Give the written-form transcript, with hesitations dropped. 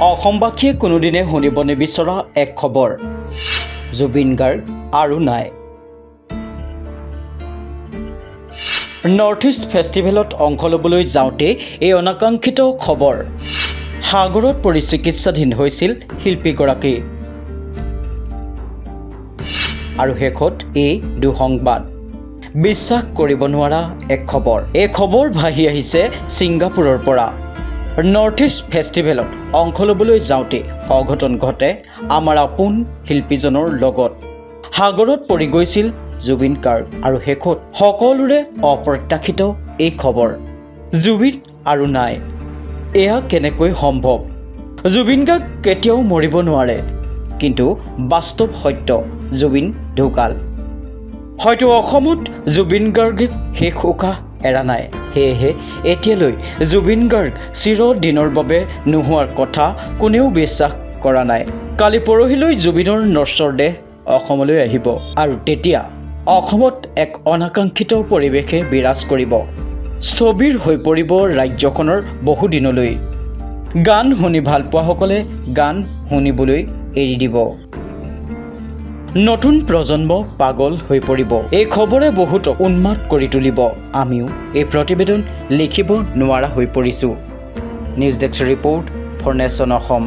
অসমবাসীয়ে কোনোদিনে শুনিব নিবিচৰা এক খবৰ জুবিন গাৰ্গ আৰু নাই নৰ্থ ইষ্ট ফেষ্টিভেলত অংশ ল'বলৈ যাওঁতে এই অনাকাংক্ষিত খবৰ সাগৰত পৰি চিকিৎসাধীন হৈছিল শিল্পীগৰাকী আৰু শেষত এই দুঃসংবাদ বিশ্বাস কৰিব নোৱাৰা এক খবৰ এই খবৰ ভাহি আহিছে ছিংগাপুৰৰ পৰা নৰ্থ ইষ্ট ফেষ্টিভেলত অংশ ল'বলৈ যাওঁতে অঘটন ঘটে আমাৰ আপোন শিল্পীজনৰ লগত সাগৰত পৰি গৈছিল জুবিন গাৰ্গ আৰু শেষত সকলোৰে অপ্ৰত্যাশিত এই খবৰ জুবিন আৰু নাই এয়া কেনেকৈ সম্ভৱ জুবিন গাৰ্গ কেতিয়াও মৰিব নোৱাৰে কিন্তু বাস্তৱ সত্য জুবিন ঢুকাল হয়তো অসমত জুবিন গাৰ্গৰ শেষ উশাহ এৰা নাই সেয়েহে এতিয়ালৈ জুবিন গাৰ্গ চিৰদিনৰ বাবে নোহোৱাৰ কথা কোনেও বিশ্বাস কৰা নাই কালি পৰহিলৈ জুবিনৰ নশ্বৰ দেহ অসমলৈ আহিব আৰু তেতিয়া অসমত এক অনাকাংক্ষিত পৰিৱেশে বিৰাজ কৰিব স্থবিৰ হৈ পৰিব ৰাজ্যখনৰ বহু দিনলৈ গান শুনি ভাল পোৱাসকলে গান শুনিবলৈ এৰি দিব নতুন প্ৰজন্ম পাগল হৈ পৰিব এই খবৰে বহুত উন্মাদ কৰি তুলিব আমিও এই প্ৰতিবেদন লিখিব নোৱাৰা হৈ পৰিছো news desk report for nation Assam